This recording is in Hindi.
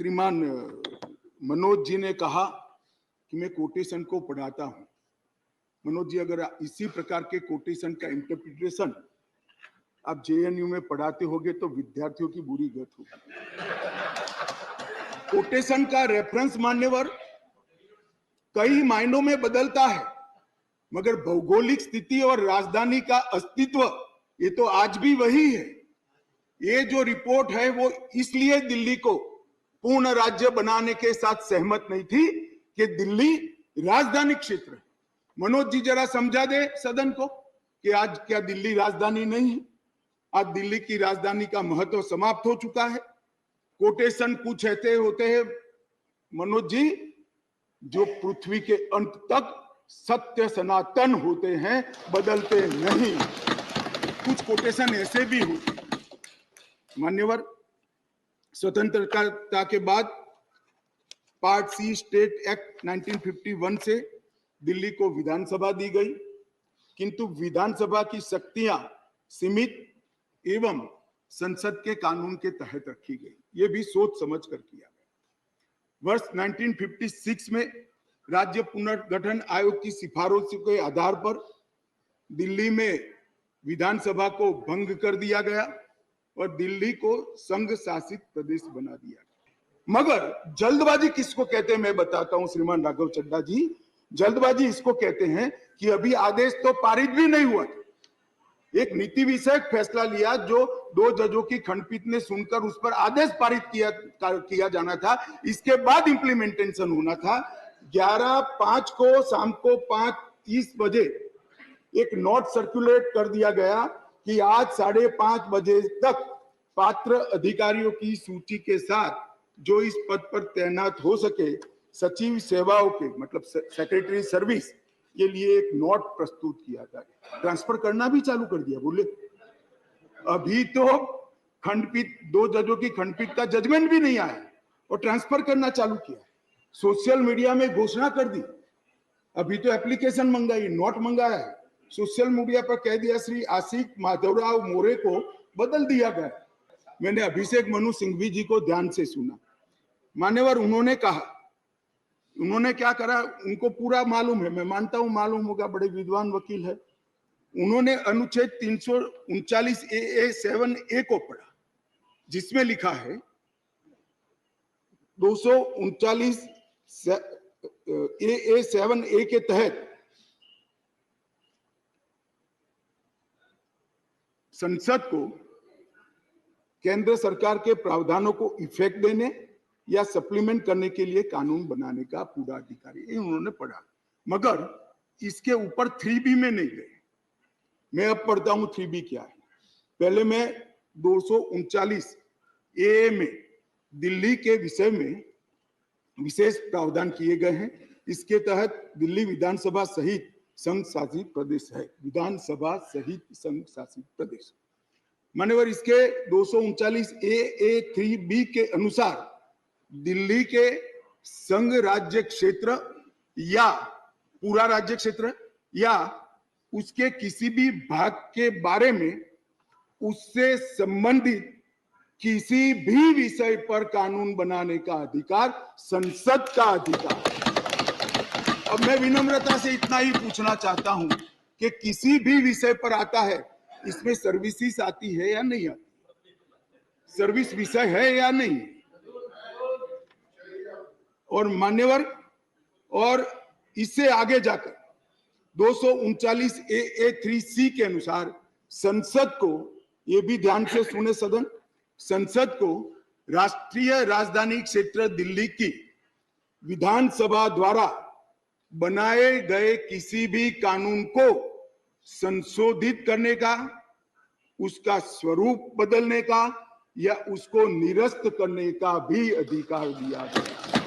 श्रीमान मनोज जी ने कहा कि मैं कोटेशन को पढ़ाता हूं। मनोज जी, अगर इसी प्रकार के कोटेशन का इंटरप्रिटेशन आप जेएनयू में पढ़ाते होगे तो विद्यार्थियों की बुरी गत होगी। कोटेशन का रेफरेंस मान्यवर कई मायनों में बदलता है, मगर भौगोलिक स्थिति और राजधानी का अस्तित्व ये तो आज भी वही है। ये जो रिपोर्ट है वो इसलिए दिल्ली को पूर्ण राज्य बनाने के साथ सहमत नहीं थी कि दिल्ली राजधानी क्षेत्र है। मनोज जी जरा समझा दे सदन को कि आज क्या दिल्ली राजधानी नहीं है? आज दिल्ली की राजधानी का महत्व समाप्त हो चुका है। कोटेशन कुछ ऐसे होते हैं मनोज जी जो पृथ्वी के अंत तक सत्य सनातन होते हैं, बदलते नहीं। कुछ कोटेशन ऐसे भी होते हैं। मान्यवर, स्वतंत्रता के बाद पार्ट सी स्टेट एक्ट 1951 से दिल्ली को विधानसभा दी गई, किंतु विधानसभा की शक्तियां सीमित एवं संसद के कानून के तहत रखी गई। यह भी सोच समझ कर किया गया। वर्ष 1956 में राज्य पुनर्गठन आयोग की सिफारिशों के आधार पर दिल्ली में विधानसभा को भंग कर दिया गया और दिल्ली को संघ शासित प्रदेश बना दिया गया। मगर जल्दबाजी किसको कहते हैं मैं बताता हूं श्रीमान राघव चड्ढा जी। जल्दबाजी इसको कहते हैं कि अभी आदेश तो पारित भी नहीं हुआ, एक नीति विषयक फैसला लिया जो 2 जजों की खंडपीठ ने सुनकर उस पर आदेश पारित किया जाना था। इसके बाद इंप्लीमेंटेशन होना था। 11/5 को शाम को 5:30 बजे एक नोट सर्कुलेट कर दिया गया कि आज 5:30 बजे तक पात्र अधिकारियों की सूची के साथ जो इस पद पर तैनात हो सके सचिव सेवाओं के मतलब सेक्रेटरी सर्विस के लिए एक नोट प्रस्तुत किया जाए। ट्रांसफर करना भी चालू कर दिया। बोले अभी तो खंडपीठ 2 जजों की खंडपीठ का जजमेंट भी नहीं आया और ट्रांसफर करना चालू किया। सोशल मीडिया में घोषणा कर दी। अभी तो एप्लीकेशन मंगाई, नोट मंगाया है। सोशल मीडिया पर कह दिया श्री आशिक माधवराव मोरे को बदल दिया गया। मैंने अभिषेक मनु सिंघवी जी को ध्यान से सुना। मान्यवर, उन्होंने क्या करा उनको पूरा मालूम है, मैं मानता हूं मालूम होगा, बड़े विद्वान वकील है। उन्होंने अनुच्छेद 339 AA7A को पढ़ा जिसमें लिखा है 239 AA7A के तहत संसद को केंद्र सरकार के प्रावधानों को इफेक्ट देने या सप्लीमेंट करने के लिए कानून बनाने का पूरा अधिकार है। उन्होंने पढ़ा, मगर इसके ऊपर 3B में नहीं गए। मैं अब पढ़ता हूं 3B क्या है। पहले मैं 239 AA में दिल्ली के विषय में विशेष प्रावधान किए गए हैं। इसके तहत दिल्ली विधानसभा सहित संघ शासित प्रदेश है। विधानसभा सहित संघ शासित प्रदेश मान्यवर, इसके 239 AA3B के अनुसार दिल्ली के संघ राज्य क्षेत्र या पूरा राज्य क्षेत्र या उसके किसी भी भाग के बारे में उससे संबंधित किसी भी विषय पर कानून बनाने का अधिकार संसद का अधिकार। अब मैं विनम्रता से इतना ही पूछना चाहता हूं कि किसी भी विषय पर आता है, इसमें सर्विसेज आती है या नहीं आती? सर्विस विषय है या नहीं? और मान्यवर, और इससे आगे जाकर 239 AA3C के अनुसार संसद को, ये भी ध्यान से सुने सदन, संसद को राष्ट्रीय राजधानी क्षेत्र दिल्ली की विधानसभा द्वारा बनाए गए किसी भी कानून को संशोधित करने का, उसका स्वरूप बदलने का या उसको निरस्त करने का भी अधिकार दिया गया।